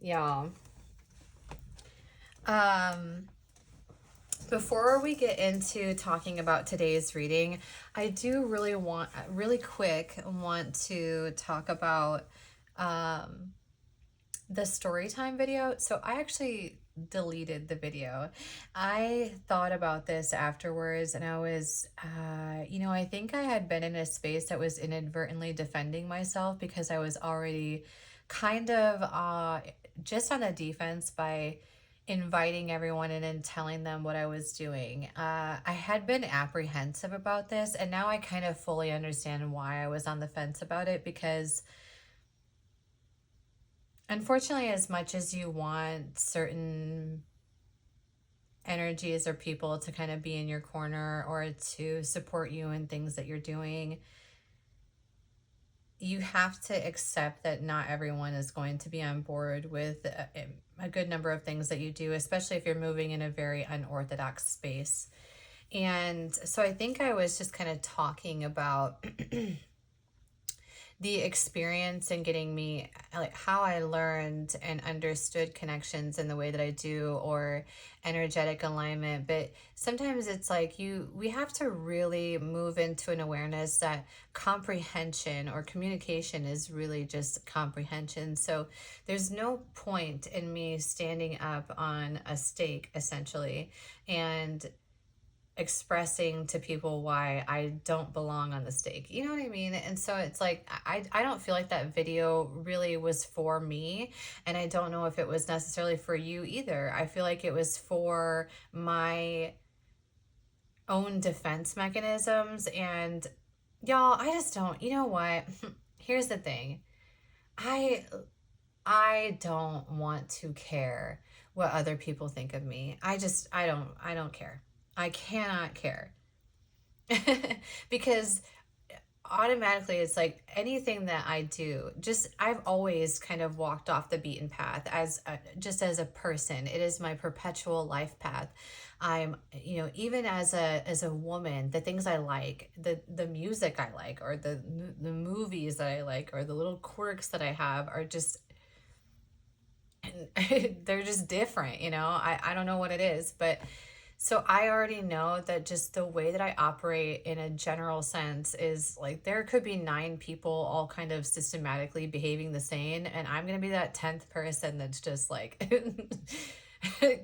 y'all. Before we get into talking about today's reading, I do really quick want to talk about the story time video. So I actually deleted the video. I thought about this afterwards, and I was, I think I had been in a space that was inadvertently defending myself because I was already kind of just on the defense by inviting everyone in and telling them what I was doing. I had been apprehensive about this, and now I kind of fully understand why I was on the fence about it, because unfortunately, as much as you want certain energies or people to kind of be in your corner or to support you in things that you're doing, you have to accept that not everyone is going to be on board with a good number of things that you do, especially if you're moving in a very unorthodox space. And so I think I was just kind of talking about the experience and getting me, like, how I learned and understood connections in the way that I do, or energetic alignment. But sometimes it's like we have to really move into an awareness that comprehension or communication is really just comprehension. So there's no point in me standing up on a stake essentially and expressing to people why I don't belong on the stake. You know what I mean? And so it's like, I don't feel like that video really was for me. And I don't know if it was necessarily for you either. I feel like it was for my own defense mechanisms. And y'all, I just don't, you know what? Here's the thing. I don't want to care what other people think of me. I don't care. I cannot care. Because automatically it's like anything that I do, just I've always kind of walked off the beaten path just as a person. It is my perpetual life path. I'm, even as a woman, the things I like, the music I like, or the movies that I like, or the little quirks that I have are just they're just different, I don't know what it is, but so I already know that just the way that I operate in a general sense is like there could be 9 people all kind of systematically behaving the same, and I'm going to be that 10th person that's just like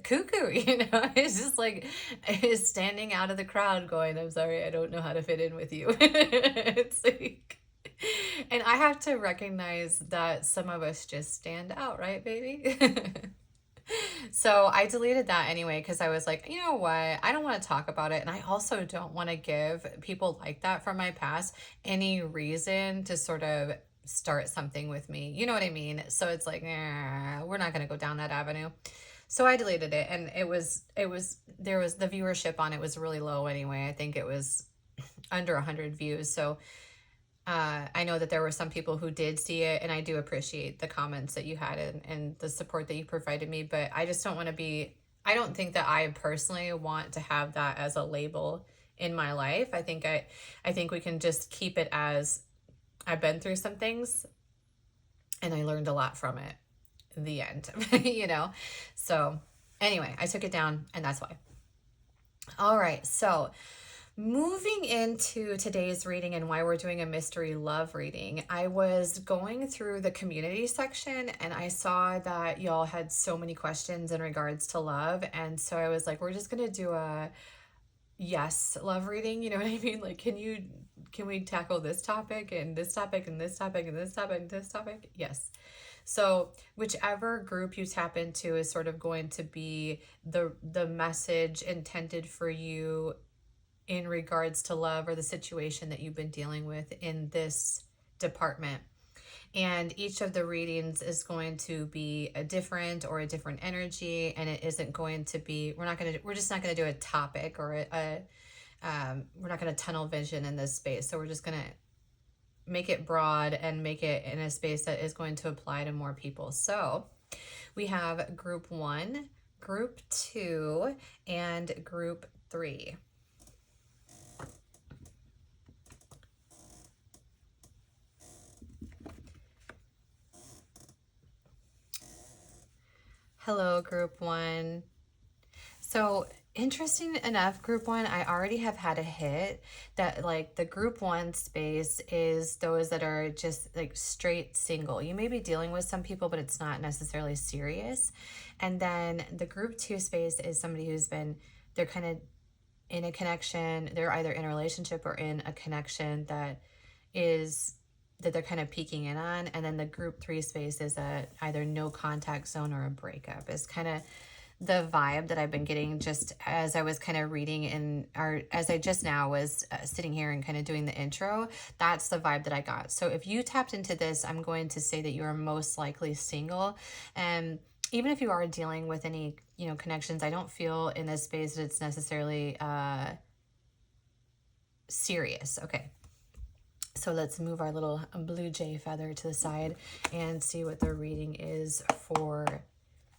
cuckoo, it's just like is standing out of the crowd going, I'm sorry, I don't know how to fit in with you. It's like, and I have to recognize that some of us just stand out, right, baby? So I deleted that anyway because I was like, you know what? I don't want to talk about it. And I also don't want to give people like that from my past any reason to sort of start something with me. You know what I mean? So it's like, we're not going to go down that avenue. So I deleted it, and there was the viewership on it was really low anyway. I think it was under 100 views. So I know that there were some people who did see it, and I do appreciate the comments that you had and the support that you provided me, but I just don't want to be, I don't think that I personally want to have that as a label in my life. I think we can just keep it as I've been through some things and I learned a lot from it. The end, So anyway, I took it down, and that's why. All right, so moving into today's reading and why we're doing a mystery love reading, I was going through the community section and I saw that y'all had so many questions in regards to love. And so I was like, we're just going to do a yes love reading. You know what I mean? Like, can we tackle this topic and this topic and this topic and this topic and this topic? Yes. So whichever group you tap into is sort of going to be the message intended for you in regards to love or the situation that you've been dealing with in this department. And each of the readings is going to be a different energy, and it isn't going to be, we're just not going to do a topic or we're not going to tunnel vision in this space. So we're just going to make it broad and make it in a space that is going to apply to more people. So we have group 1, group 2, and group 3. Hello, group one. So, interesting enough, group one, I already have had a hit that like the group one space is those that are just like straight single. You may be dealing with some people, but it's not necessarily serious. And then the group two space is somebody who's been, they're kind of in a connection, they're either in a relationship or in a connection is that they're kind of peeking in on. And then the group three space is a either no contact zone or a breakup. Is kind of the vibe that I've been getting just as I was kind of reading as I just now was sitting here and kind of doing the intro. That's the vibe that I got. So if you tapped into this, I'm going to say that you are most likely single. And even if you are dealing with any, connections, I don't feel in this space that it's necessarily serious. Okay. So let's move our little blue jay feather to the side and see what the reading is for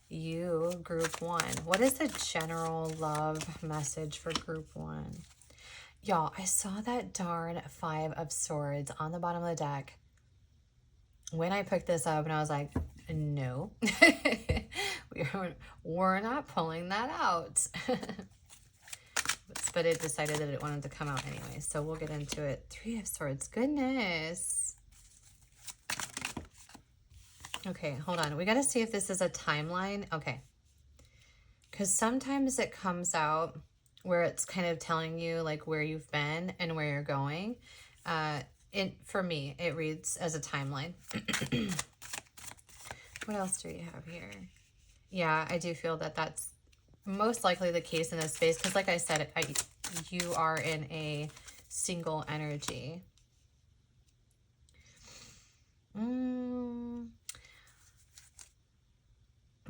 you, group one. What is the general love message for group one? Y'all, I saw that darn 5 of Swords on the bottom of the deck when I picked this up, and I was like, no, we're not pulling that out. But it decided that it wanted to come out anyway, so we'll get into it. 3 of Swords, goodness. Okay, hold on. We got to see if this is a timeline. Okay. Because sometimes it comes out where it's kind of telling you like where you've been and where you're going. For me, it reads as a timeline. What else do we have here? Yeah, I do feel that that's most likely the case in this space. Because like I said, you are in a single energy. And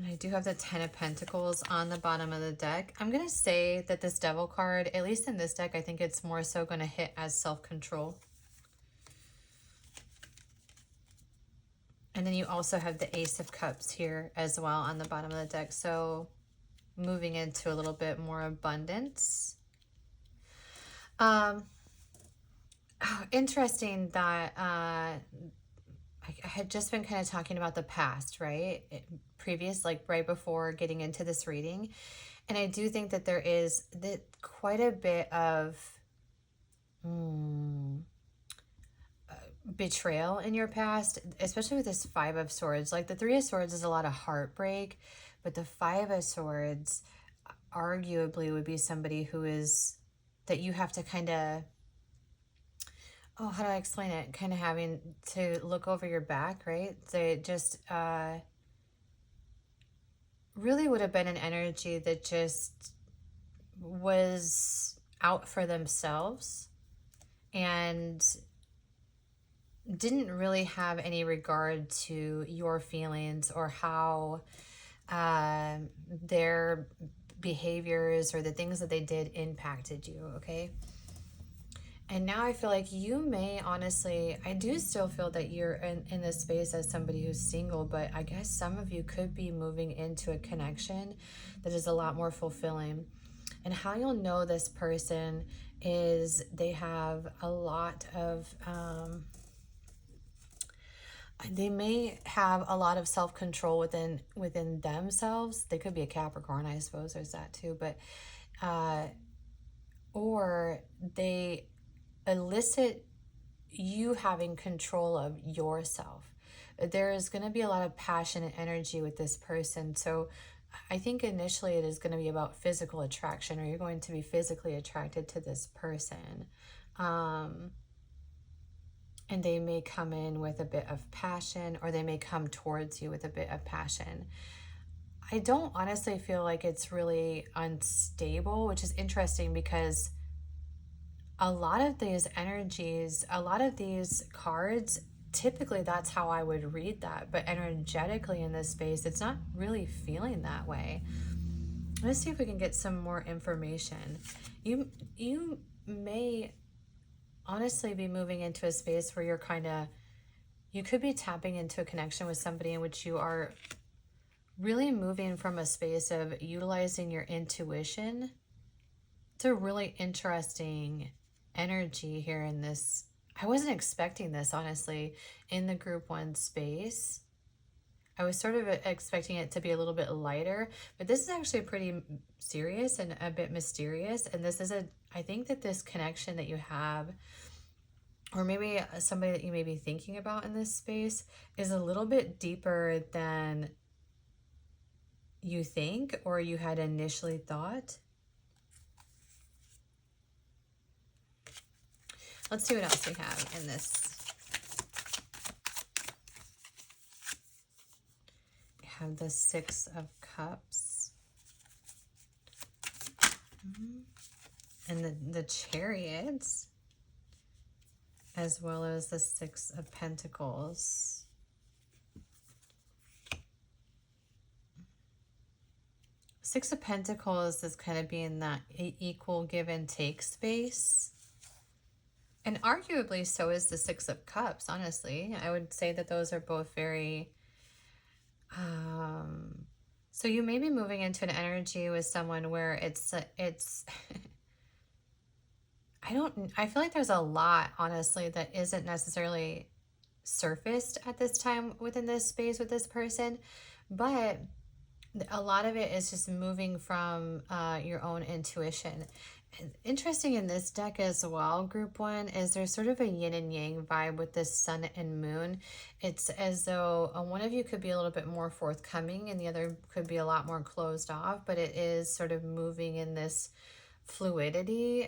I do have the 10 of Pentacles on the bottom of the deck. I'm going to say that this Devil card, at least in this deck, I think it's more so going to hit as self-control. And then you also have the Ace of Cups here as well on the bottom of the deck. So moving into a little bit more abundance. Interesting that I had just been kind of talking about the past, right? Previous, like right before getting into this reading. And I do think that there is quite a bit of betrayal in your past, especially with this 5 of Swords. Like the 3 of Swords is a lot of heartbreak, but the 5 of Swords arguably would be somebody who is, that you have to kind of, oh, how do I explain it? Kind of having to look over your back, right? They just really would have been an energy that just was out for themselves and didn't really have any regard to your feelings or how their behaviors or the things that they did impacted you, okay? And now I feel like you may honestly, I do still feel that you're in this space as somebody who's single, but I guess some of you could be moving into a connection that is a lot more fulfilling. And how you'll know this person is they have a lot of, they may have a lot of self-control within themselves. They could be a Capricorn, I suppose. There's that too. But, or they elicit you having control of yourself. There is going to be a lot of passion and energy with this person. So I think initially it is going to be about physical attraction, or you're going to be physically attracted to this person. And they may come in with a bit of passion, or they may come towards you with a bit of passion. I don't honestly feel like it's really unstable, which is interesting because a lot of these energies, a lot of these cards, typically that's how I would read that. But energetically in this space, it's not really feeling that way. Let's see if we can get some more information. You may honestly be moving into a space where you could be tapping into a connection with somebody in which you are really moving from a space of utilizing your intuition. It's a really interesting energy here in this. I wasn't expecting this, honestly, in the group one space. I was sort of expecting it to be a little bit lighter, but this is actually pretty serious and a bit mysterious. And this is I think that this connection that you have, or maybe somebody that you may be thinking about in this space, is a little bit deeper than you think or you had initially thought. Let's see what else we have in this. We have the Six of Cups. And the Chariots, as well as the Six of Pentacles. Six of Pentacles is kind of being that equal give and take space. And arguably so is the Six of Cups, honestly. I would say that those are both very... so you may be moving into an energy with someone where it's I feel like there's a lot, honestly, that isn't necessarily surfaced at this time within this space with this person, but a lot of it is just moving from your own intuition. And interesting in this deck as well, group one, is there's sort of a yin and yang vibe with this sun and moon. It's as though one of you could be a little bit more forthcoming and the other could be a lot more closed off, but it is sort of moving in this fluidity.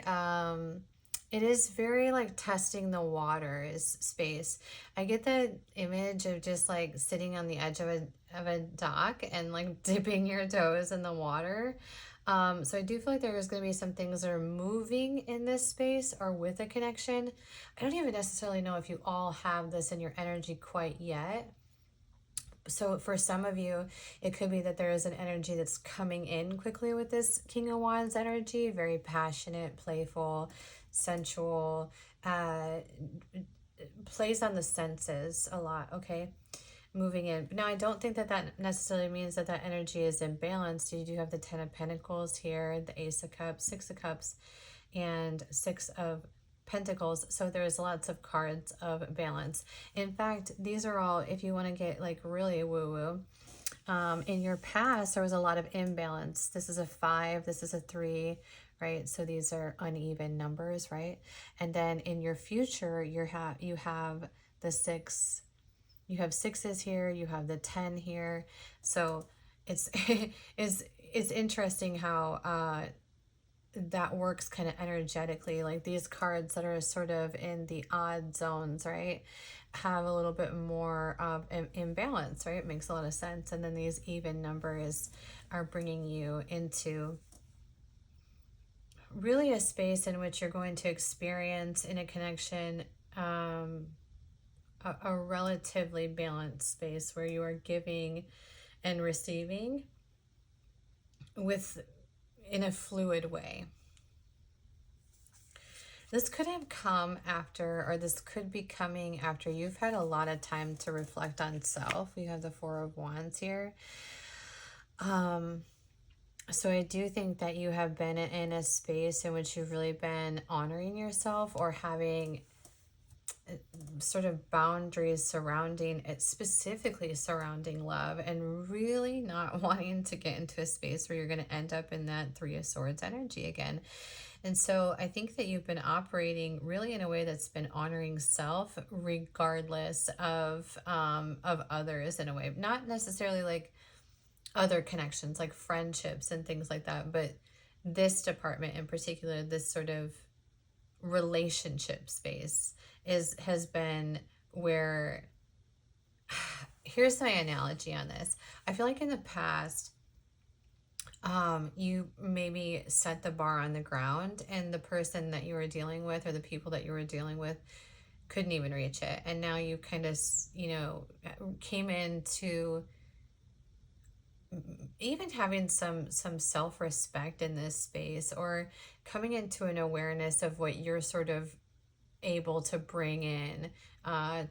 It is very like testing the waters space. I get the image of just like sitting on the edge of a dock and like dipping your toes in the water. So I do feel like there's going to be some things that are moving in this space or with a connection. I don't even necessarily know if you all have this in your energy quite yet. So for some of you, it could be that there is an energy that's coming in quickly with this King of Wands energy, very passionate, playful, sensual, plays on the senses a lot, okay? Moving in. Now, I don't think that that necessarily means that that energy is imbalanced. You do have the Ten of Pentacles here, the Ace of Cups, Six of Cups, and Six of Pentacles. So there's lots of cards of balance. In fact, these are all, if you want to get like really woo-woo, in your past, there was a lot of imbalance. This is a 5, this is a 3, right? So these are uneven numbers, right? And then in your future, you have the 6. You have 6s here, you have the 10 here. So it's it's interesting how that works kind of energetically. Like these cards that are sort of in the odd zones, right, have a little bit more of an imbalance, right? It makes a lot of sense. And then these even numbers are bringing you into really a space in which you're going to experience in a connection a relatively balanced space where you are giving and receiving in a fluid way. This could have come after, or this could be coming after you've had a lot of time to reflect on self. We have the Four of Wands here. So I do think that you have been in a space in which you've really been honoring yourself or having sort of boundaries surrounding it, specifically surrounding love, and really not wanting to get into a space where you're going to end up in that Three of Swords energy again. And so I think that you've been operating really in a way that's been honoring self regardless of others, in a way, not necessarily like other connections like friendships and things like that, but this department in particular, this sort of relationship space has been where, here's my analogy on this. I feel like in the past, you maybe set the bar on the ground and the person that you were dealing with or the people that you were dealing with couldn't even reach it. And now you kind of, came into even having some self-respect in this space, or coming into an awareness of what you're sort of able to bring in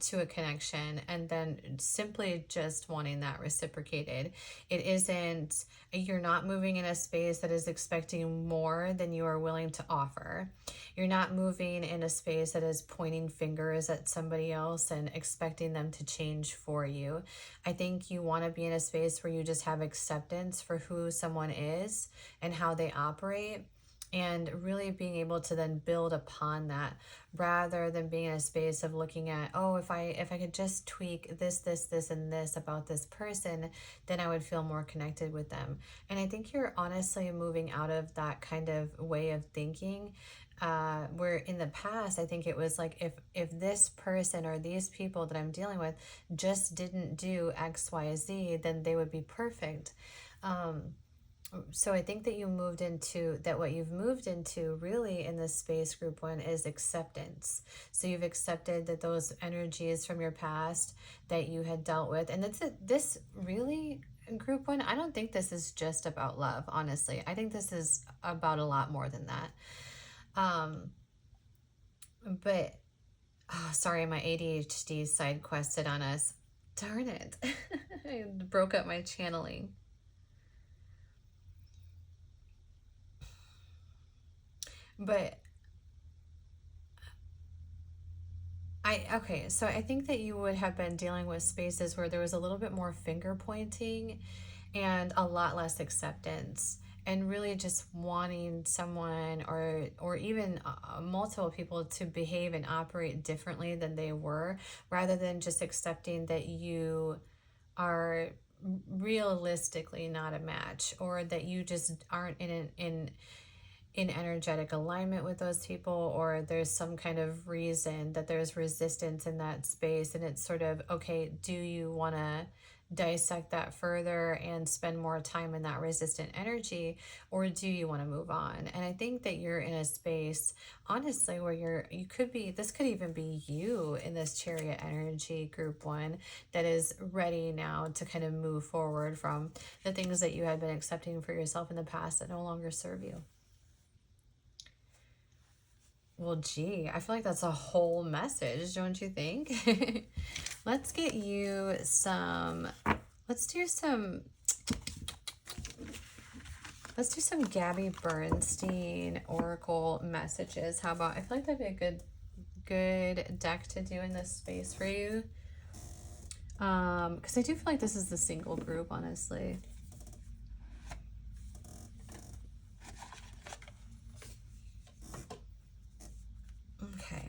to a connection, and then simply just wanting that reciprocated. It isn't, you're not moving in a space that is expecting more than you are willing to offer. You're not moving in a space that is pointing fingers at somebody else and expecting them to change for you. I think you want to be in a space where you just have acceptance for who someone is and how they operate, and really being able to then build upon that, rather than being in a space of looking at, oh, if I could just tweak this and this about this person, then I would feel more connected with them. And I think you're honestly moving out of that kind of way of thinking, where in the past I think it was like, if this person or these people that I'm dealing with just didn't do XYZ, then they would be perfect. So I think that what you've moved into really in this space, group one, is acceptance. So you've accepted that those energies from your past that you had dealt with, and this really, group one, I don't think this is just about love, honestly. I think this is about a lot more than that. But, oh, sorry, my ADHD side quested on us. Darn it. I broke up my channeling. But okay, so I think that you would have been dealing with spaces where there was a little bit more finger pointing and a lot less acceptance, and really just wanting someone, or even multiple people, to behave and operate differently than they were, rather than just accepting that you are realistically not a match, or that you just aren't in energetic alignment with those people, or there's some kind of reason that there's resistance in that space. And it's sort of, okay, do you want to dissect that further and spend more time in that resistant energy, or do you want to move on? And I think that you're in a space, honestly, where you could be, this could even be you in this Chariot energy, group one, that is ready now to kind of move forward from the things that you had been accepting for yourself in the past that no longer serve you. Well, gee, I feel like that's a whole message, don't you think? Let's get you some, let's do some Gabby Bernstein Oracle messages. How about, I feel like that'd be a good deck to do in this space for you. Because I do feel like this is the single group, honestly. Okay.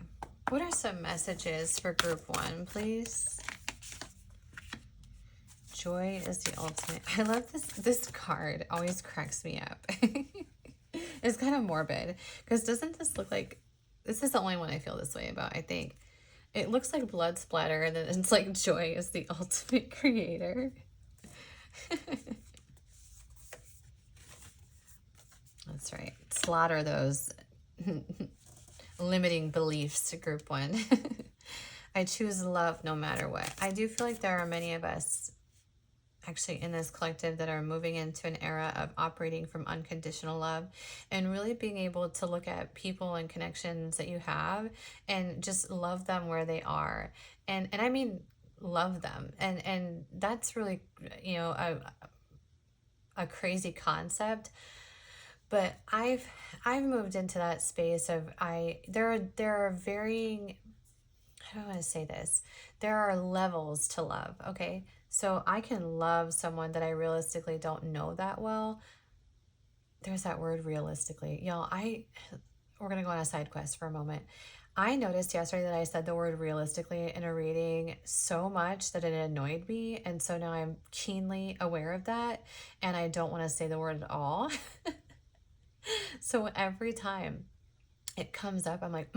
What are some messages for group one, please? Joy is the ultimate. I love this. This card always cracks me up. It's kind of morbid, because doesn't this look like, this is the only one I feel this way about, I think. It looks like blood splatter, and then it's like joy is the ultimate creator. That's right. Slaughter those limiting beliefs, group one. I choose love no matter what. I do feel like there are many of us actually in this collective that are moving into an era of operating from unconditional love, and really being able to look at people and connections that you have and just love them where they are. And I mean, love them. And that's really, you know, a crazy concept. But I've moved into that space of, there are varying, how do I want to say this? There are levels to love, okay? So I can love someone that I realistically don't know that well. There's that word, realistically. Y'all, we're going to go on a side quest for a moment. I noticed yesterday that I said the word realistically in a reading so much that it annoyed me. And so now I'm keenly aware of that. And I don't want to say the word at all. So every time it comes up, I'm like,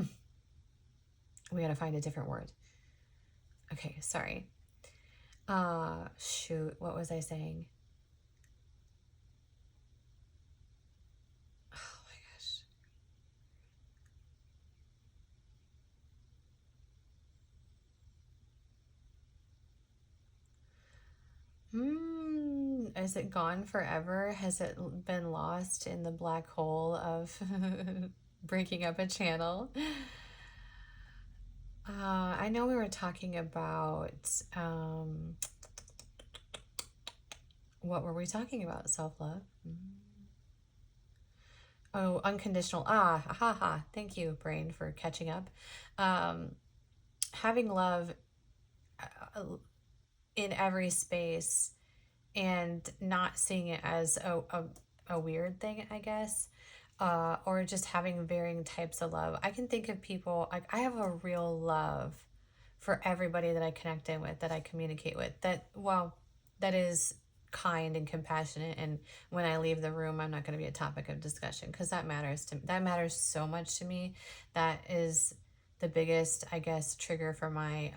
we got to find a different word. Okay, sorry. Shoot, what was I saying? Oh my gosh. Is it gone forever? Has it been lost in the black hole of breaking up a channel? I know we were talking about, what were we talking about? Self-love. Oh, unconditional. Ah, ha ha. Thank you, brain, for catching up. Um, Having love in every space and not seeing it as a weird thing, I guess, or just having varying types of love. I can think of people, like, I have a real love for everybody that I connect in with, that I communicate with, that, well, that is kind and compassionate. And when I leave the room, I'm not going to be a topic of discussion, because that matters so much to me. That is the biggest, I guess, trigger for my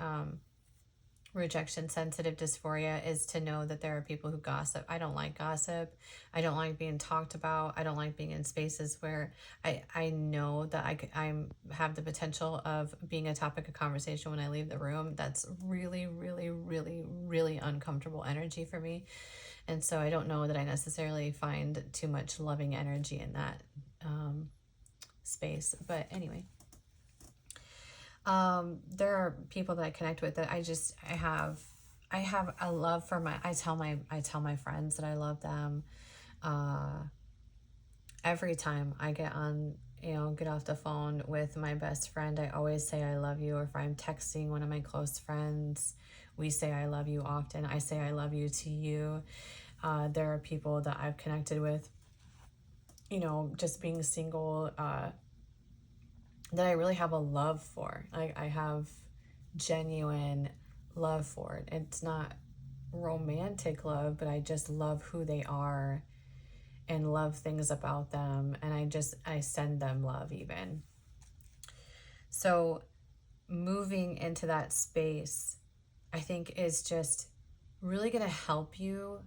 rejection sensitive dysphoria, is to know that there are people who gossip. I don't like gossip. I don't like being talked about. I don't like being in spaces where I know that I'm have the potential of being a topic of conversation when I leave the room. That's really, really, really, really uncomfortable energy for me. And so I don't know that I necessarily find too much loving energy in that space. But anyway, there are people that I connect with that I have a love for. I tell my friends that I love them. Every time I get on, get off the phone with my best friend, I always say I love you. Or if I'm texting one of my close friends, we say I love you often. I say I love you to you. There are people that I've connected with, just being single, that I really have a love for. I have genuine love for it. It's not romantic love, but I just love who they are and love things about them. And I send them love even. So moving into that space, I think, is just really going to help you,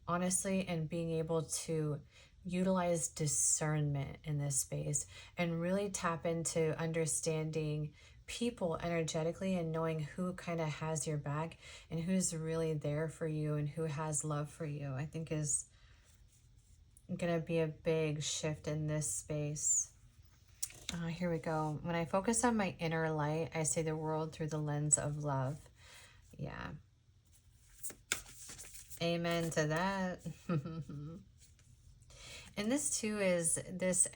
honestly, and being able to utilize discernment in this space and really tap into understanding people energetically and knowing who kind of has your back and who's really there for you and who has love for you. I think is going to be a big shift in this space. Here we go. When I focus on my inner light, I see the world through the lens of love. Yeah. Amen to that. And this too is this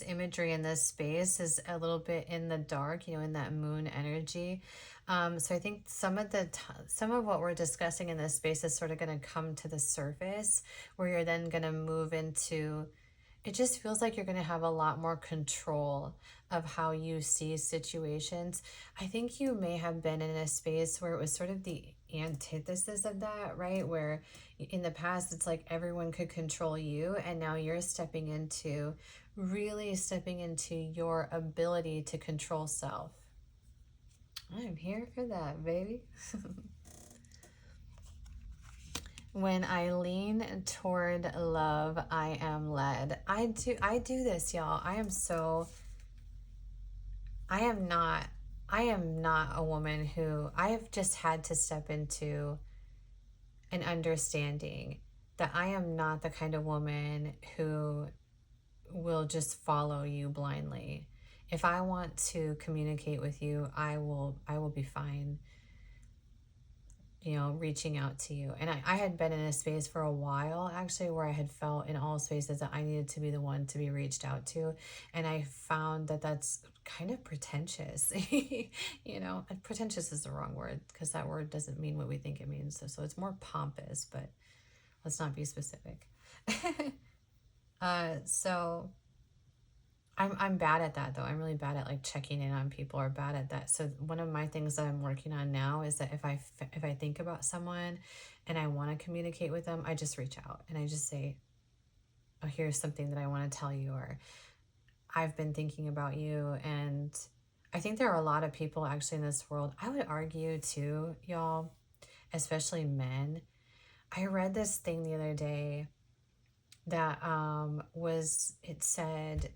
imagery in this space is a little bit in the dark, in that moon energy. So I think some of what we're discussing in this space is sort of going to come to the surface, where you're then going to move into. It just feels like you're going to have a lot more control of how you see situations. I think you may have been in a space where it was sort of the antithesis of that, right? Where in the past, it's like everyone could control you, and now you're really stepping into your ability to control self. I'm here for that, baby. When I lean toward love, I am led. I do this, y'all. I am not a woman who, I have just had to step into an understanding that I am not the kind of woman who will just follow you blindly. If I want to communicate with you, I will be fine, reaching out to you. And I had been in a space for a while, actually, where I had felt in all spaces that I needed to be the one to be reached out to. And I found that that's kind of pretentious. Pretentious is the wrong word, because that word doesn't mean what we think it means. So it's more pompous, but let's not be specific. So I'm bad at that, though. I'm really bad at like checking in on people, or bad at that. So one of my things that I'm working on now is that if I think about someone and I want to communicate with them, I just reach out and I just say, oh, here's something that I want to tell you, or I've been thinking about you. And I think there are a lot of people actually in this world, I would argue too, y'all, especially men. I read this thing the other day that it said,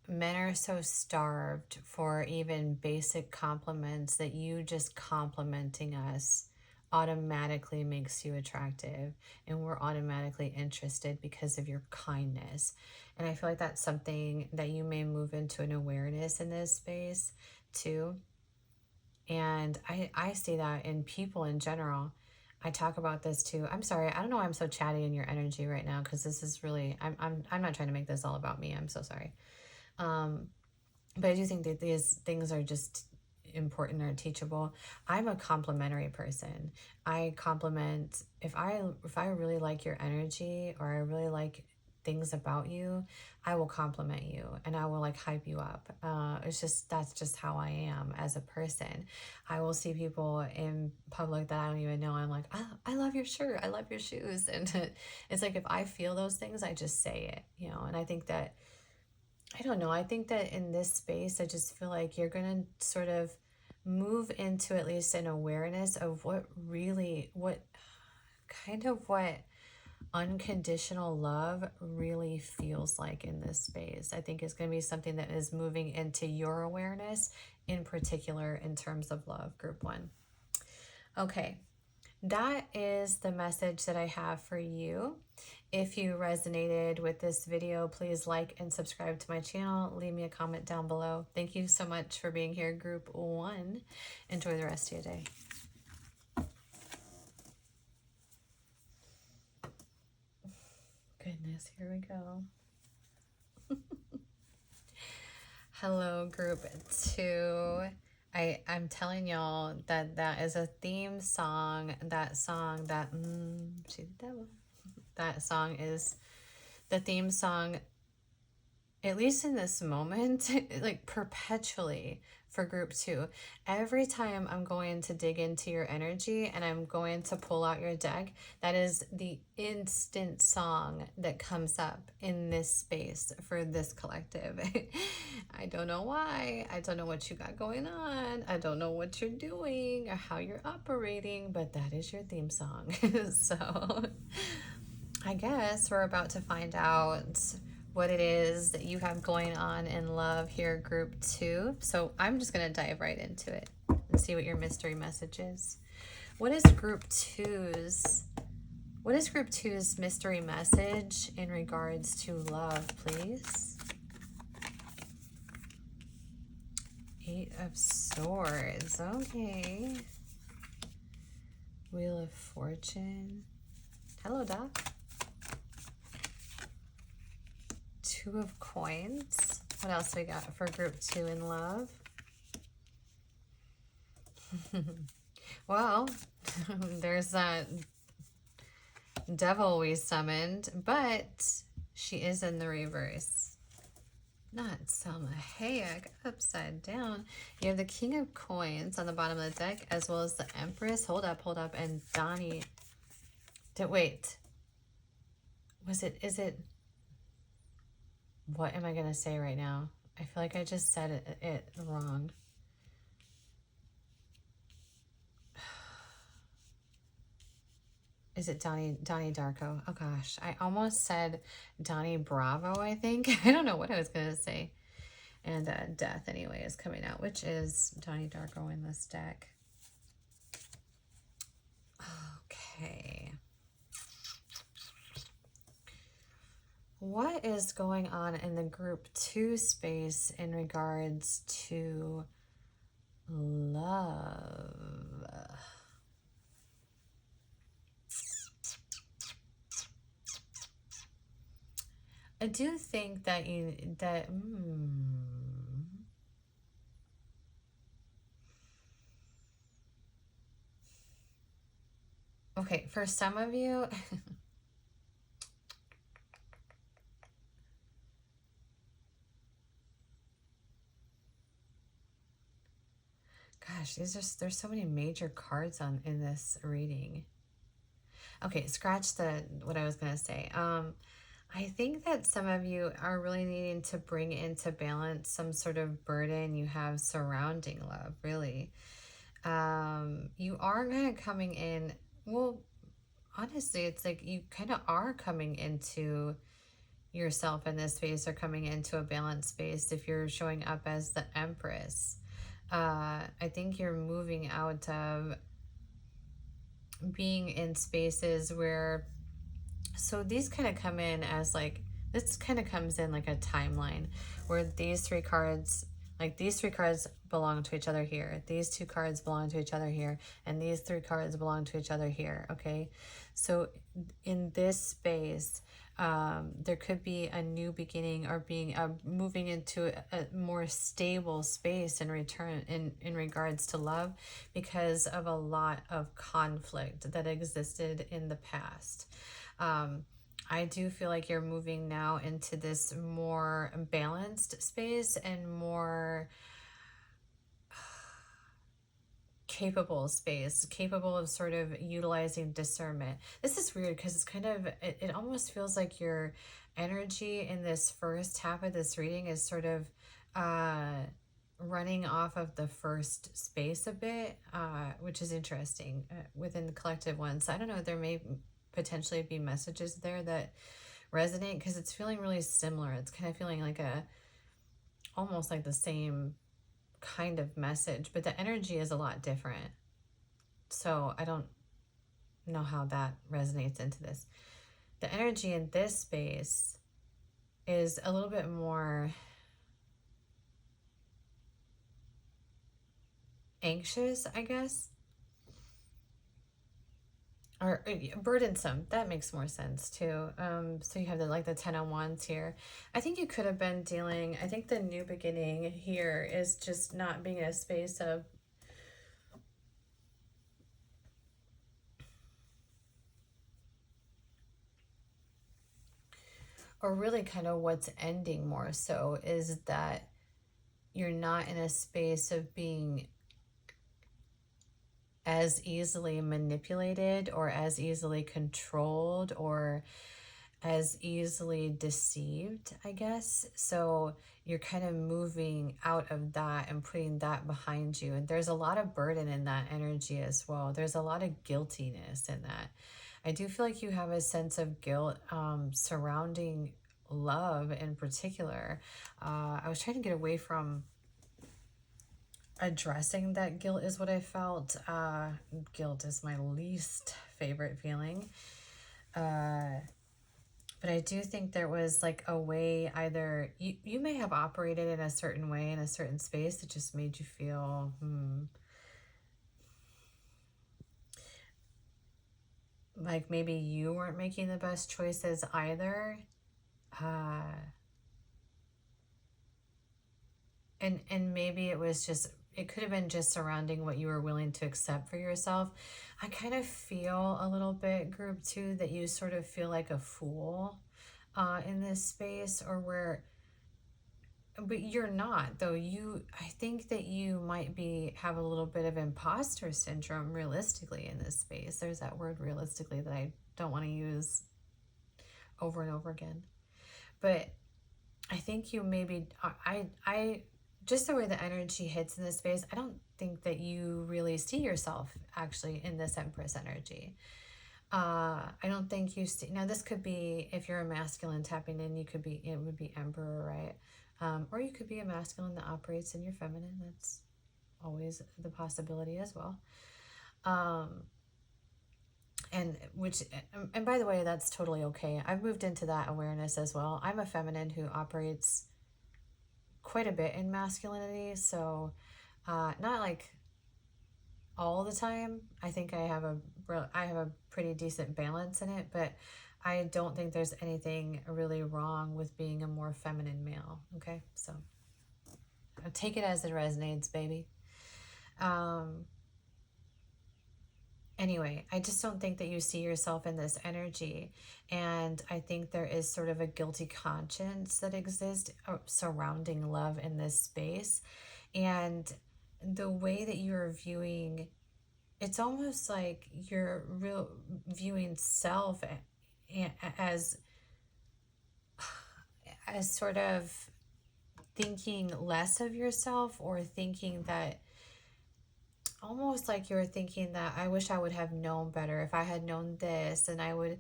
men are so starved for even basic compliments that you just complimenting us automatically makes you attractive, and we're automatically interested because of your kindness. And I feel like that's something that you may move into an awareness in this space too. And I see that in people in general. I talk about this too. I'm sorry. I don't know why I'm so chatty in your energy right now, because this is really, I'm not trying to make this all about me. I'm so sorry. But I do think that these things are just important or teachable. I'm a complimentary person. I compliment, if I really like your energy, or I really like things about you, I will compliment you and I will like hype you up. It's just, that's just how I am as a person. I will see people in public that I don't even know. I'm like, I love your shirt. I love your shoes. And it's like, if I feel those things, I just say it, you know. And I think that, I don't know. I think that in this space, I just feel like you're going to sort of move into at least an awareness of what really, what unconditional love really feels like in this space. I think it's going to be something that is moving into your awareness, in particular in terms of love, group one. Okay, that is the message that I have for you. If you resonated with this video, please like and subscribe to my channel. Leave me a comment down below. Thank you so much for being here, group one. Enjoy the rest of your day. Goodness, here we go. Hello, group two. I'm telling y'all that is a theme song. That song, that she the devil. That song is the theme song, at least in this moment, like perpetually for group two. Every time I'm going to dig into your energy and I'm going to pull out your deck, that is the instant song that comes up in this space for this collective. I don't know why. I don't know what you got going on. I don't know what you're doing or how you're operating, but that is your theme song. So I guess we're about to find out what it is that you have going on in love here, group two. So I'm just going to dive right into it and see what your mystery message is. What is group two's mystery message in regards to love, please? Eight of Swords. Okay. Wheel of Fortune. Hello, Doc. Two of Coins. What else we got for group two in love? Well, there's that devil we summoned, but she is in the reverse. Not Selma Hayek, upside down. You have the King of Coins on the bottom of the deck, as well as the Empress. Hold up, and Donnie. Wait. Is it... What am I going to say right now? I feel like I just said it wrong. Is it Donnie Darko? Oh gosh, I almost said Donnie Bravo, I think. I don't know what I was going to say. And Death, anyway, is coming out, which is Donnie Darko in this deck. Okay. What is going on in the group two space in regards to love? I do think that okay, for some of you, gosh, there's so many major cards in this reading. Okay, scratch what I was gonna say. I think that some of you are really needing to bring into balance some sort of burden you have surrounding love, really. You are kind of coming in, well, honestly, it's like you kind of are coming into yourself in this space, or coming into a balanced space if you're showing up as the Empress. I think you're moving out of being in spaces where, so these kind of come in as like, this kind of comes in like a timeline where these three cards Like these three cards belong to each other here. These two cards belong to each other here. And these three cards belong to each other here. Okay. So in this space, there could be a new beginning or being moving into a more stable space in return in regards to love, because of a lot of conflict that existed in the past. I do feel like you're moving now into this more balanced space and more capable space, capable of sort of utilizing discernment. This is weird because it's kind of, it almost feels like your energy in this first half of this reading is sort of running off of the first space a bit, which is interesting within the collective one. So I don't know, there may potentially be messages there that resonate because it's feeling really similar. It's kind of feeling like almost like the same kind of message, but the energy is a lot different. So I don't know how that resonates into this. The energy in this space is a little bit more anxious, I guess, or burdensome. That makes more sense too. So you have the 10 of Wands here. I think you could have been dealing, I think the new beginning here is just not being in a space of or really kind of what's ending more so is that you're not in a space of being as easily manipulated or as easily controlled or as easily deceived, I guess. So you're kind of moving out of that and putting that behind you. And there's a lot of burden in that energy as well. There's a lot of guiltiness in that. I do feel like you have a sense of guilt surrounding love in particular. I was trying to get away from addressing that guilt is what I felt. Guilt is my least favorite feeling. But I do think there was like a way, either you may have operated in a certain way in a certain space that just made you feel, like maybe you weren't making the best choices either. And maybe it was just, it could have been just surrounding what you were willing to accept for yourself. I kind of feel a little bit, group two, that you sort of feel like a fool in this space, or where, but you're not though. I think that you might have a little bit of imposter syndrome realistically in this space. There's that word realistically that I don't want to use over and over again. But I think you maybe, I just the way the energy hits in this space, I don't think that you really see yourself actually in this Empress energy. I don't think you see, now this could be, if you're a masculine tapping in, it would be Emperor, right? Or you could be a masculine that operates in your feminine. That's always the possibility as well. And by the way, that's totally okay. I've moved into that awareness as well. I'm a feminine who operates quite a bit in masculinity, so not like all the time. I think I have a pretty decent balance in it, but I don't think there's anything really wrong with being a more feminine male. Okay, so take it as it resonates, baby. Anyway, I just don't think that you see yourself in this energy. And I think there is sort of a guilty conscience that exists surrounding love in this space. And the way that you're viewing, it's almost like you're viewing self as sort of thinking less of yourself, or thinking that, almost like you're thinking that, I wish I would have known better. If I had known this, then I would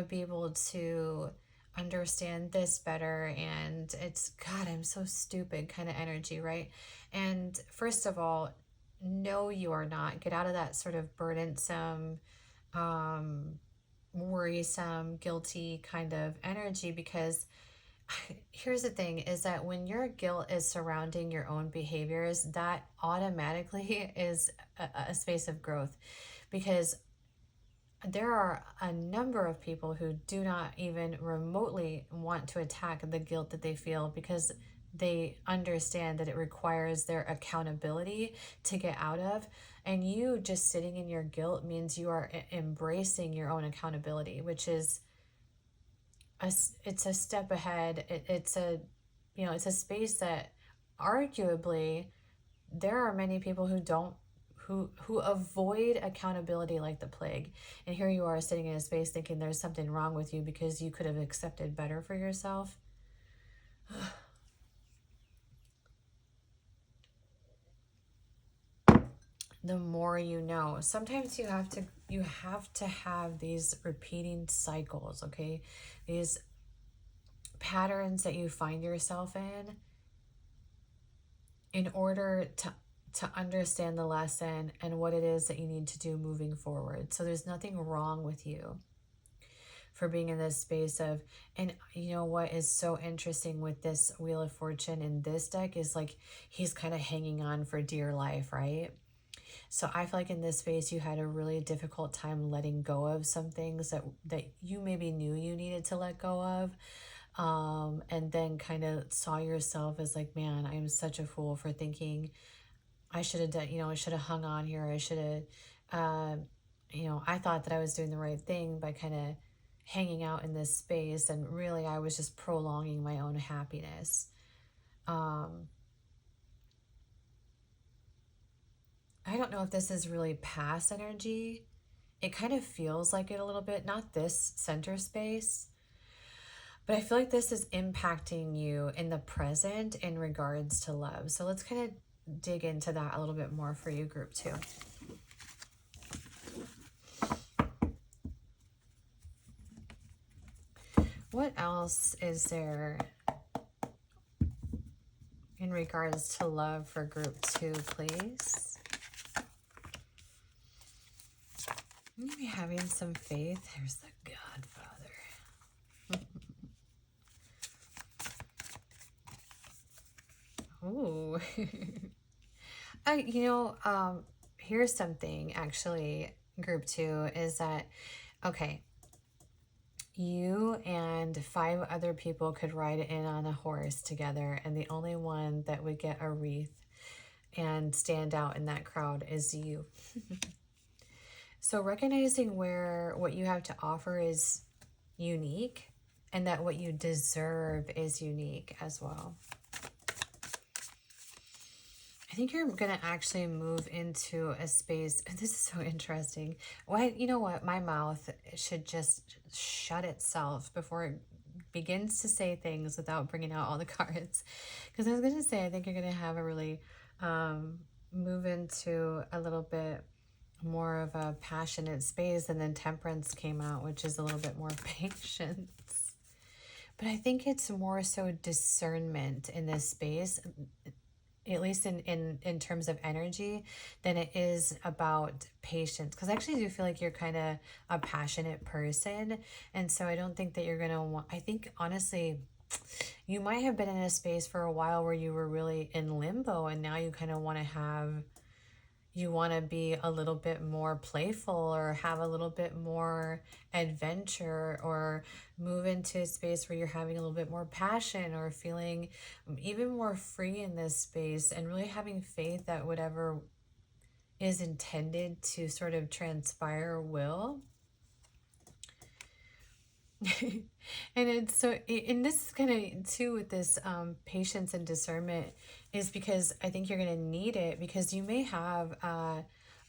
be able to understand this better. And it's, God, I'm so stupid kind of energy, right? And first of all, no, you are not. Get out of that sort of burdensome, worrisome, guilty kind of energy, because here's the thing is that when your guilt is surrounding your own behaviors, that automatically is a space of growth, because there are a number of people who do not even remotely want to attack the guilt that they feel, because they understand that it requires their accountability to get out of. And you just sitting in your guilt means you are embracing your own accountability, which is it's a step ahead. It's a, you know, it's a space that arguably there are many people who don't, who avoid accountability like the plague. And here you are sitting in a space thinking there's something wrong with you because you could have accepted better for yourself. The more you know. Sometimes you have to have these repeating cycles, okay? These patterns that you find yourself in order to understand the lesson and what it is that you need to do moving forward. So there's nothing wrong with you for being in this space of, and you know what is so interesting with this Wheel of Fortune in this deck is like he's kind of hanging on for dear life, right? So I feel like in this space you had a really difficult time letting go of some things that you maybe knew you needed to let go of. And then kind of saw yourself as like, man, I am such a fool for thinking I should have done, you know, I should have hung on here. I should have, you know, I thought that I was doing the right thing by kind of hanging out in this space. And really, I was just prolonging my own happiness. I don't know if this is really past energy. It kind of feels like it a little bit, not this center space, but I feel like this is impacting you in the present in regards to love. So let's kind of dig into that a little bit more for you, group 2. What else is there in regards to love for group 2, please? Maybe having some faith. There's the Godfather. Ooh. Here's something actually, group 2, is that, okay, you and 5 other people could ride in on a horse together, and the only one that would get a wreath and stand out in that crowd is you. So recognizing where what you have to offer is unique, and that what you deserve is unique as well. I think you're going to actually move into a space. This is so interesting. Why, you know what? My mouth should just shut itself before it begins to say things without bringing out all the cards. Because I was going to say, I think you're going to have a really move into a little bit more of a passionate space. And then Temperance came out, which is a little bit more patience. But I think it's more so discernment in this space, at least in terms of energy, than it is about patience. Because I actually do feel like you're kind of a passionate person. And so I don't think that you're going to want, I think honestly, you might have been in a space for a while where you were really in limbo, and now you kind of want to have, you want to be a little bit more playful or have a little bit more adventure, or move into a space where you're having a little bit more passion or feeling even more free in this space, and really having faith that whatever is intended to sort of transpire will. And it's so, and this is kind of too with this patience and discernment, is because I think you're going to need it, because you may have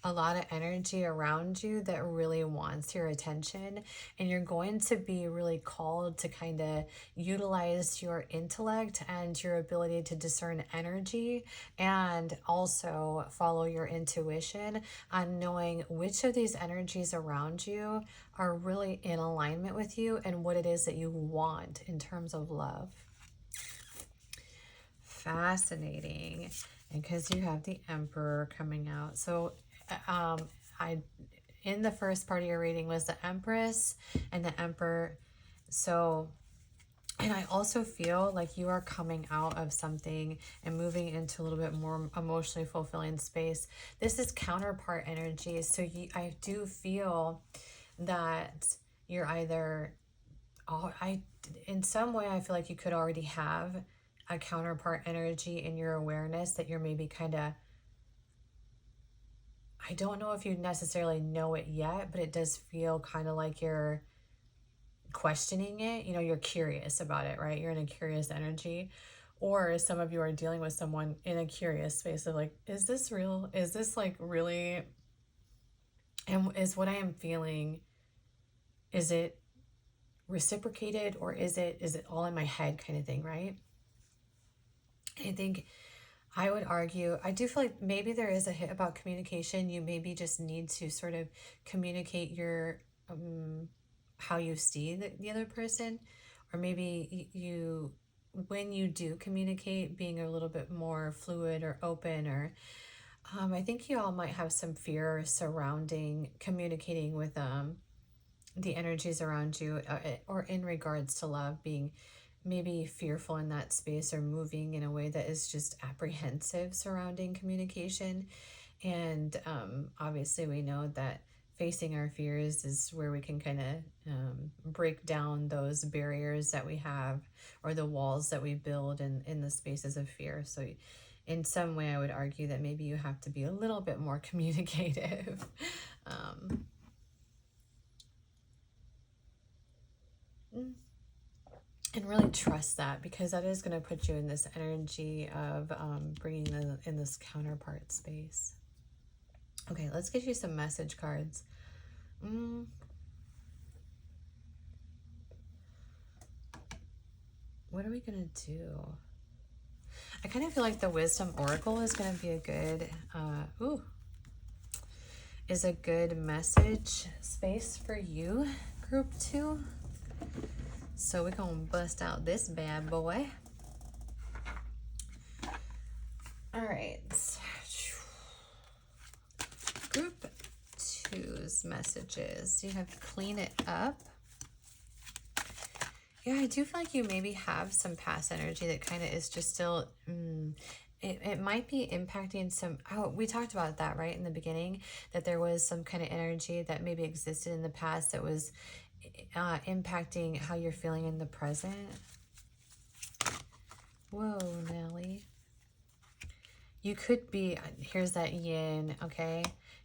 a lot of energy around you that really wants your attention, and you're going to be really called to kind of utilize your intellect and your ability to discern energy, and also follow your intuition on knowing which of these energies around you are really in alignment with you and what it is that you want in terms of love. Fascinating. And because you have the Emperor coming out. So in the first part of your reading was the Empress and the Emperor. So And I also feel like you are coming out of something and moving into a little bit more emotionally fulfilling space. This is counterpart energy. So I do feel that you're either, in some way, I feel like you could already have a counterpart energy in your awareness that you're maybe kind of, I don't know if you necessarily know it yet, but it does feel kind of like you're questioning it. You know, you're curious about it, right? You're in a curious energy. Or some of you are dealing with someone in a curious space of like, is this real? Is this like really, and is what I am feeling, is it reciprocated, or is it all in my head kind of thing, right? I think I would argue, I do feel like maybe there is a hit about communication. You maybe just need to sort of communicate your, how you see the other person, or maybe you, when you do communicate, being a little bit more fluid or open, or I think you all might have some fear surrounding communicating with the energies around you, or in regards to love, being maybe fearful in that space, or moving in a way that is just apprehensive surrounding communication. And obviously, we know that facing our fears is where we can kind of break down those barriers that we have, or the walls that we build in the spaces of fear. So, in some way, I would argue that maybe you have to be a little bit more communicative. um, mm, and really trust that, because that is going to put you in this energy of bringing in this counterpart space. Okay, let's get you some message cards. What are we going to do? I kind of feel like the Wisdom Oracle is going to be a good, is a good message space for you, group 2. So we're going to bust out this bad boy. All right. Group 2's messages. You have clean it up. Yeah, I do feel like you maybe have some past energy that kind of is just still, it might be impacting some, we talked about that, right, in the beginning, that there was some kind of energy that maybe existed in the past that was impacting how you're feeling in the present. Whoa, Nelly. You could be, here's that yin, okay?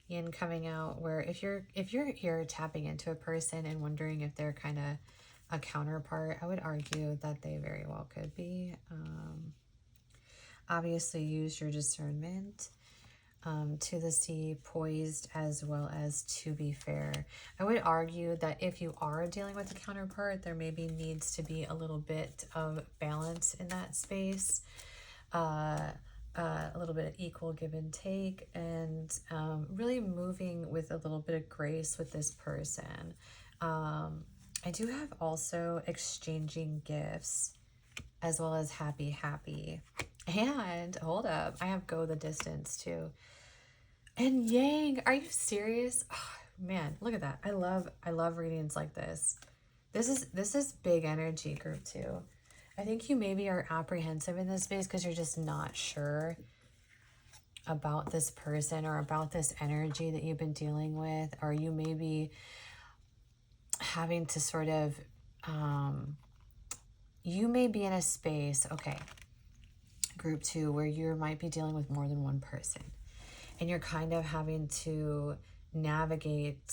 Yin coming out, where if you're here tapping into a person and wondering if they're kind of a counterpart, I would argue that they very well could be. Obviously, use your discernment. To the sea, poised as well as to be fair. I would argue that if you are dealing with a counterpart, there maybe needs to be a little bit of balance in that space. A little bit of equal give and take, and really moving with a little bit of grace with this person. I do have also exchanging gifts, as well as happy. And hold up, I have go the distance too. And yang, are you serious? Oh, man, look at that. I love readings like this. This is big energy, group 2. I think you maybe are apprehensive in this space because you're just not sure about this person or about this energy that you've been dealing with, or you may be having to sort of, you may be in a space, okay, group 2, where you might be dealing with more than one person, and you're kind of having to navigate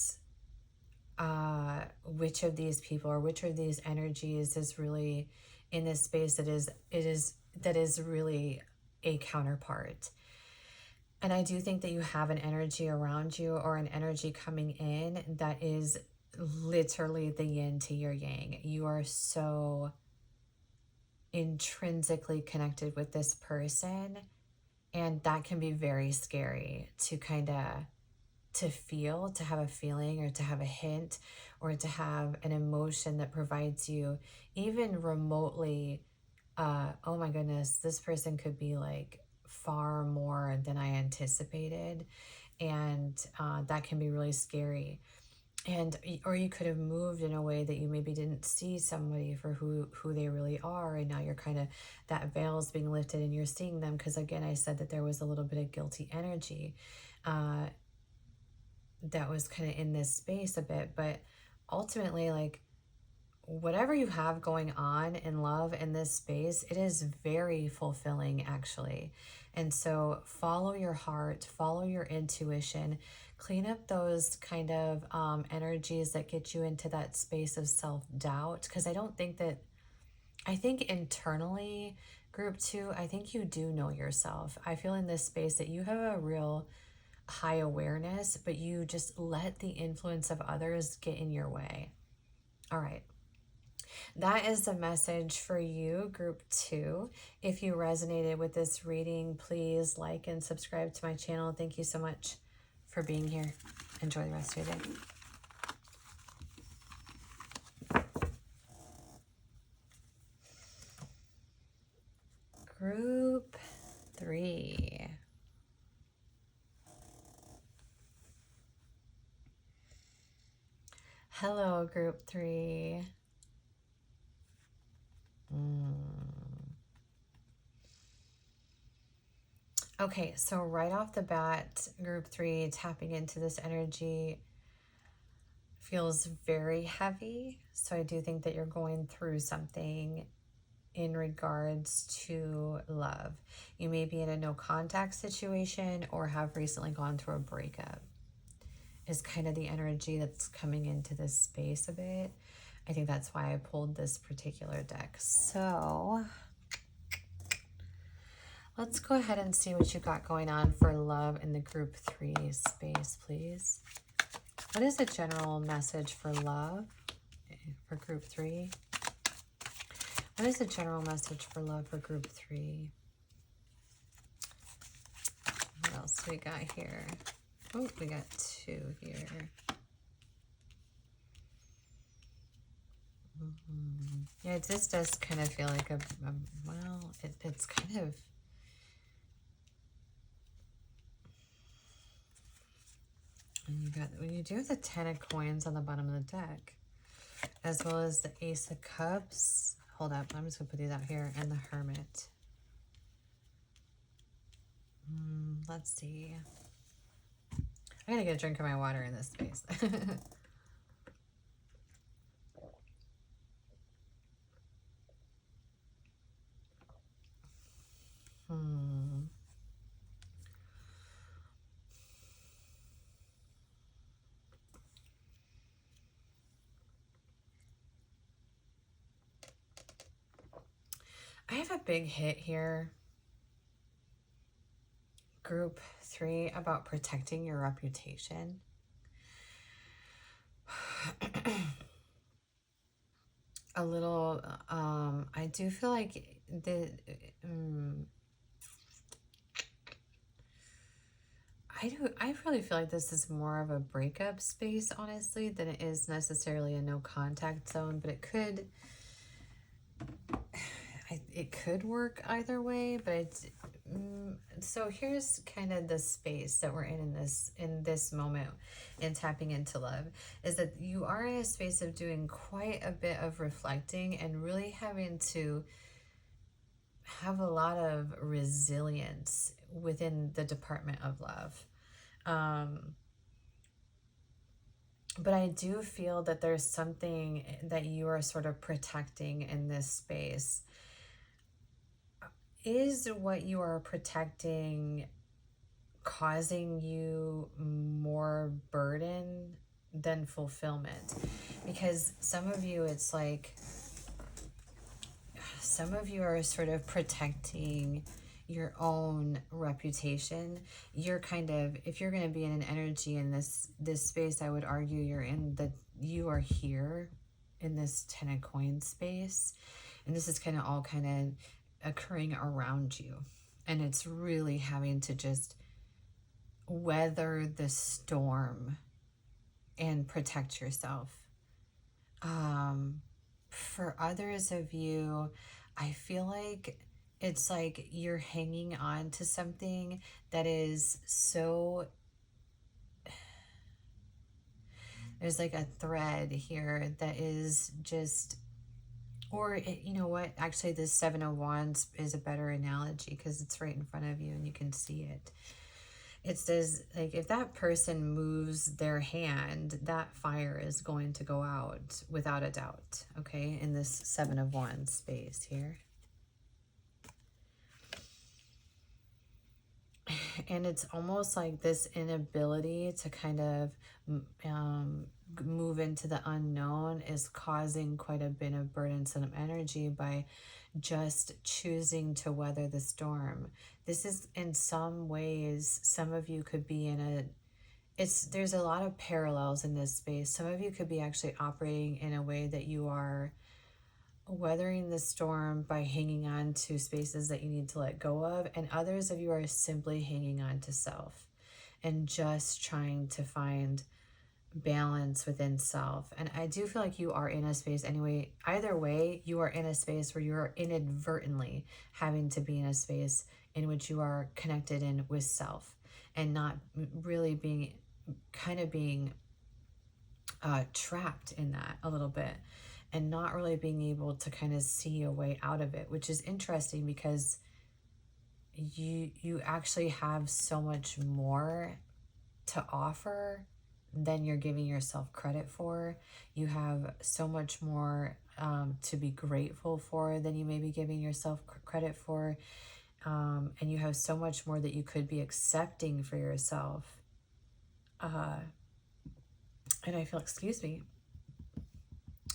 which of these people or which of these energies is really in this space that is really a counterpart. And I do think that you have an energy around you, or an energy coming in, that is literally the yin to your yang. You are so intrinsically connected with this person, and that can be very scary to kind of feel, to have a feeling, or to have a hint, or to have an emotion that provides you even remotely, oh my goodness, this person could be like far more than I anticipated. And that can be really scary. And or you could have moved in a way that you maybe didn't see somebody for who they really are, and now you're kind of, that veil is being lifted and you're seeing them, because again, I said that there was a little bit of guilty energy that was kind of in this space a bit. But ultimately, like, whatever you have going on in love in this space, it is very fulfilling, actually. And so follow your heart, follow your intuition, clean up those kind of energies that get you into that space of self-doubt. Because I think internally, group 2, I think you do know yourself. I feel in this space that you have a real high awareness, but you just let the influence of others get in your way. All right. That is the message for you, group 2. If you resonated with this reading, please like and subscribe to my channel. Thank you so much for being here. Enjoy the rest of your day. Group 3. Hello, group 3. Okay, so right off the bat, group 3, tapping into this energy feels very heavy. So I do think that you're going through something in regards to love. You may be in a no contact situation or have recently gone through a breakup, is kind of the energy that's coming into this space a bit. I think that's why I pulled this particular deck. So let's go ahead and see what you got going on for love in the group 3 space, please. What is a general message for love for group 3? What is the general message for love for group 3? What else we got here? Oh, we got 2 here. Yeah, this does kind of feel like well, it's kind of, when you do have the 10 of coins on the bottom of the deck, as well as the Ace of Cups. Hold up, I'm just gonna put these out here, and the Hermit. Let's see. I gotta get a drink of my water in this space. I have a big hit here, group 3, about protecting your reputation. A little, I do feel like I really feel like this is more of a breakup space, honestly, than it is necessarily a no contact zone, but it could work either way. But it's so here's kind of the space that we're in this moment in tapping into love, is that you are in a space of doing quite a bit of reflecting and really having to have a lot of resilience within the department of love. But I do feel that there's something that you are sort of protecting in this space. Is what you are protecting causing you more burden than fulfillment? Because some of you, it's like, some of you are sort of protecting your own reputation. You're kind of, if you're going to be in an energy in this space, I would argue you are here in this 10 of coins space, and this is kind of all kind of occurring around you, and it's really having to just weather the storm and protect yourself. For others of you, I feel like it's like you're hanging on to something that is so, There's like a thread here that is just, or you know what? Actually, this Seven of Wands is a better analogy because it's right in front of you and you can see it. It says, like, if that person moves their hand, that fire is going to go out without a doubt, okay, in this Seven of Wands space here. And it's almost like this inability to kind of move into the unknown is causing quite a bit of burdensome energy by just choosing to weather the storm. This is, in some ways, some of you could be in a, there's a lot of parallels in this space. Some of you could be actually operating in a way that you are weathering the storm by hanging on to spaces that you need to let go of, and others of you are simply hanging on to self and just trying to find balance within self. And I do feel like you are in a space anyway. Either way, you are in a space where you are inadvertently having to be in a space in which you are connected in with self and not really being trapped in that a little bit, and not really being able to kind of see a way out of it, which is interesting because you actually have so much more to offer than you're giving yourself credit for. You have so much more to be grateful for than you may be giving yourself credit for. And you have so much more that you could be accepting for yourself. And I feel, excuse me,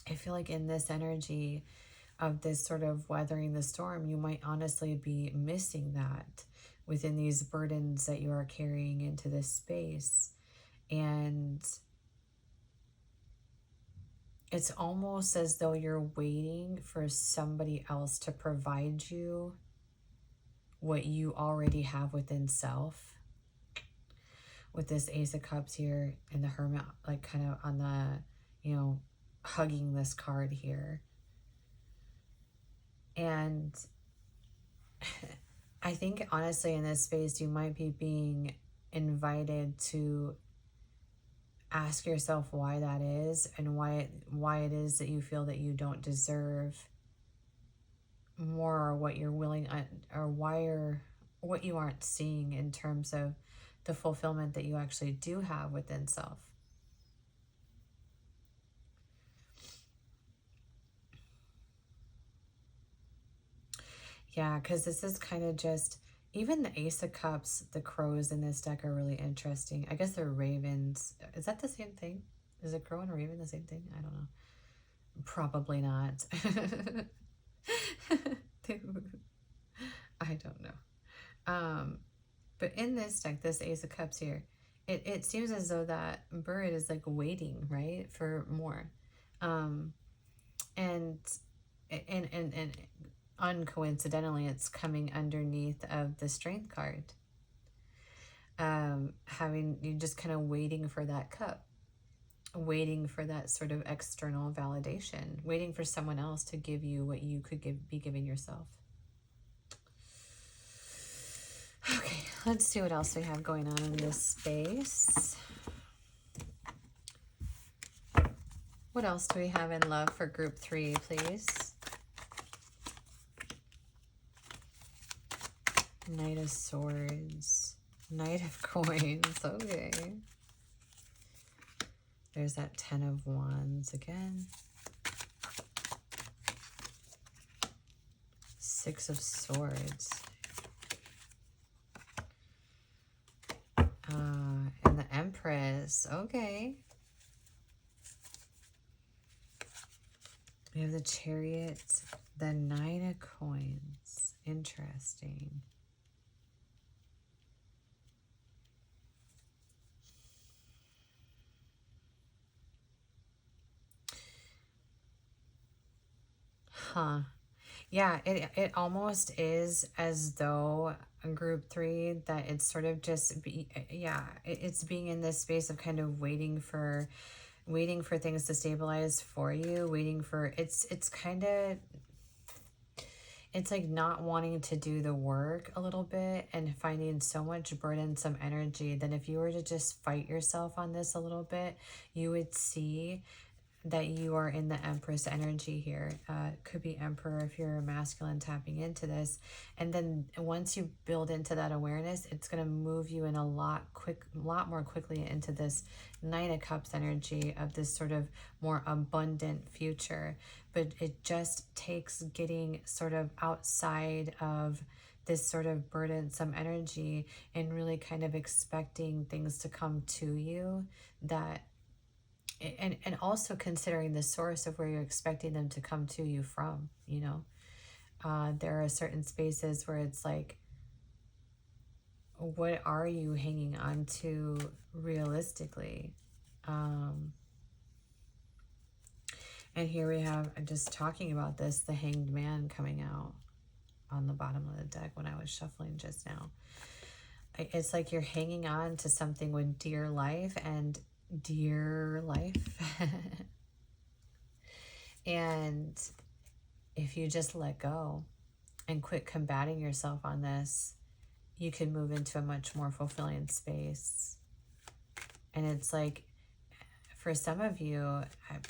I feel like in this energy of this sort of weathering the storm, you might honestly be missing that within these burdens that you are carrying into this space. And it's almost as though you're waiting for somebody else to provide you what you already have within self. With this Ace of Cups here and the Hermit, like kind of on the, you know, hugging this card here. And I think honestly in this space you might be being invited to ask yourself why that is, and why it is that you feel that you don't deserve more, or what you're willing, or what you aren't seeing in terms of the fulfillment that you actually do have within self. Yeah, because this is kind of just, even the Ace of Cups, the crows in this deck are really interesting. I guess they're ravens. Is that the same thing? Is a crow and a raven the same thing? I don't know. Probably not. I don't know. But in this deck, this Ace of Cups here, it seems as though that bird is like waiting, right, for more. And uncoincidentally, it's coming underneath of the Strength card. You're just kind of waiting for that cup, waiting for that sort of external validation, waiting for someone else to give you what you could be giving yourself. Okay, let's see what else we have going on in this space. What else do we have in love for group 3, please? Knight of Swords, Knight of Coins, okay. There's that 10 of Wands again. 6 of Swords. And the Empress, okay. We have the Chariot, the 9 of Coins, interesting. Huh. Yeah, it almost is as though group 3, that it's sort of just it's being in this space of kind of waiting for things to stabilize for you, waiting for it's kind of, it's like not wanting to do the work a little bit and finding so much burdensome energy. Then if you were to just fight yourself on this a little bit, you would see that you are in the Empress energy here. Could be Emperor if you're a masculine tapping into this. And then once you build into that awareness, it's going to move you in a lot more quickly into this Knight of Cups energy of this sort of more abundant future. But it just takes getting sort of outside of this sort of burdensome energy and really kind of expecting things to come to you, that and also considering the source of where you're expecting them to come to you from, you know. There are certain spaces where it's like, what are you hanging on to realistically? And here we have, I'm just talking about this, the Hanged Man coming out on the bottom of the deck when I was shuffling just now. It's like you're hanging on to something with dear life and dear life. And if you just let go and quit combating yourself on this, you can move into a much more fulfilling space. And it's like, for some of you,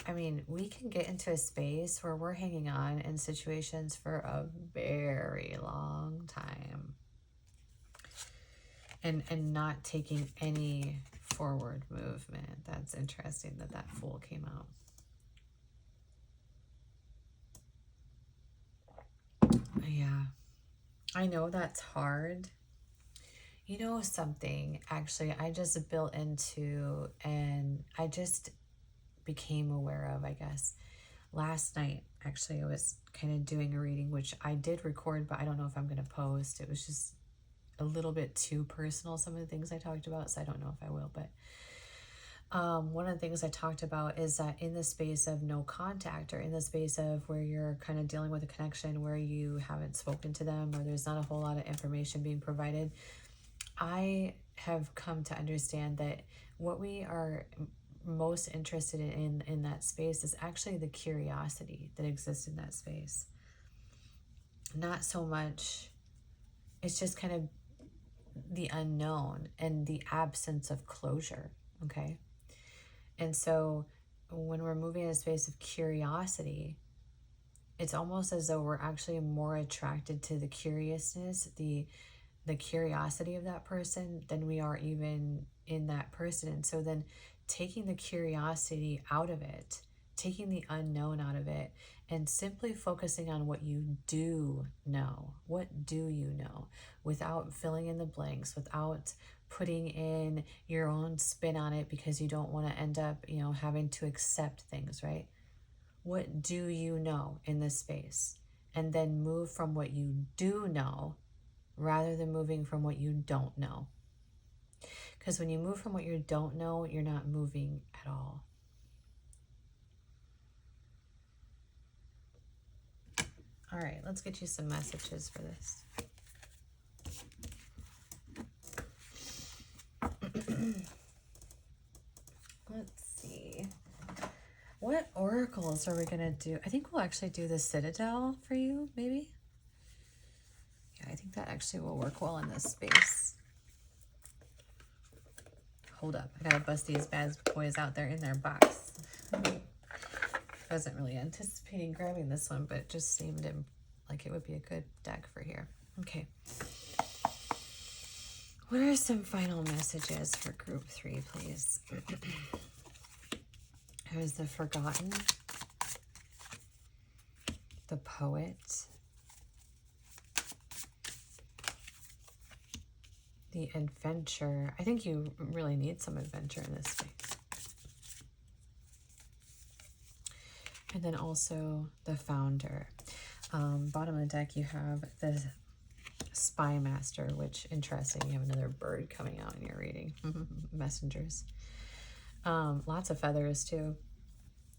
I mean, we can get into a space where we're hanging on in situations for a very long time and not taking any forward movement. That's interesting that that Fool came out. Yeah, I know that's hard. You know something, actually, I just built into, and I just became aware of, I guess, last night. Actually, I was kind of doing a reading, which I did record, but I don't know if I'm going to post. It was just a little bit too personal, some of the things I talked about, so I don't know if I will. But one of the things I talked about is that in the space of no contact, or in the space of where you're kind of dealing with a connection where you haven't spoken to them, or there's not a whole lot of information being provided, I have come to understand that what we are most interested in that space is actually the curiosity that exists in that space. Not so much, it's just kind of the unknown and the absence of closure, okay? And so when we're moving in a space of curiosity, it's almost as though we're actually more attracted to the curiousness, the curiosity of that person than we are even in that person. And so then taking the curiosity out of it, taking the unknown out of it, and simply focusing on what you do know. What do you know? Without filling in the blanks, without putting in your own spin on it because you don't want to end up, you know, having to accept things, right? What do you know in this space? And then move from what you do know rather than moving from what you don't know. Because when you move from what you don't know, you're not moving at all. All right, let's get you some messages for this. Let's see. What oracles are we going to do? I think we'll actually do the Citadel for you, maybe? Yeah, I think that actually will work well in this space. Hold up. I got to bust these bad boys out there in their box. I wasn't really anticipating grabbing this one, but it just seemed like it would be a good deck for here. Okay. What are some final messages for group 3, please? There's the Forgotten, the Poet, the Adventure. I think you really need some adventure in this space. And then also the Founder. Bottom of the deck, you have the Spy Master, which, interesting, you have another bird coming out in your reading. Messengers. Lots of feathers too.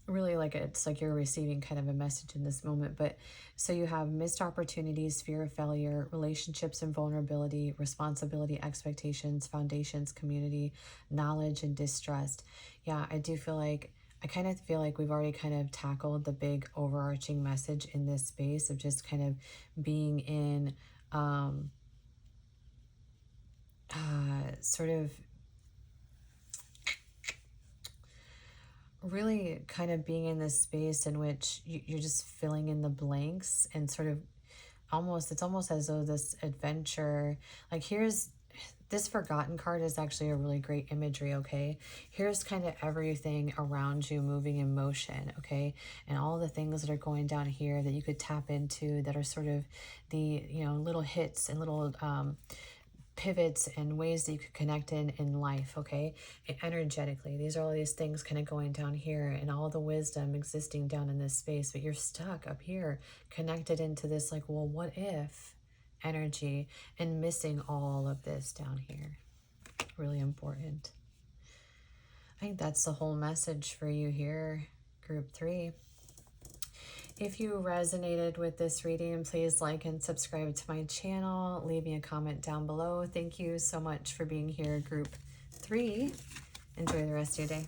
Really, like, it's like you're receiving kind of a message in this moment. But so you have missed opportunities, fear of failure, relationships and vulnerability, responsibility, expectations, foundations, community, knowledge, and distrust. Yeah, I do feel like I kind of feel like we've already kind of tackled the big overarching message in this space of just kind of being in sort of really kind of being in this space in which you're just filling in the blanks and sort of almost, it's almost as though this adventure, like here's this forgotten card is actually a really great imagery, okay? Here's kind of everything around you moving in motion, okay? And all the things that are going down here that you could tap into that are sort of the, you know, little hits and little pivots and ways that you could connect in life, okay? And energetically, these are all these things kind of going down here and all the wisdom existing down in this space, but you're stuck up here, connected into this like, well, what if energy and missing all of this down here. Really important. I think that's the whole message for you here, group 3. If you resonated with this reading, please like and subscribe to my channel. Leave me a comment down below. Thank you so much for being here, group 3. Enjoy the rest of your day.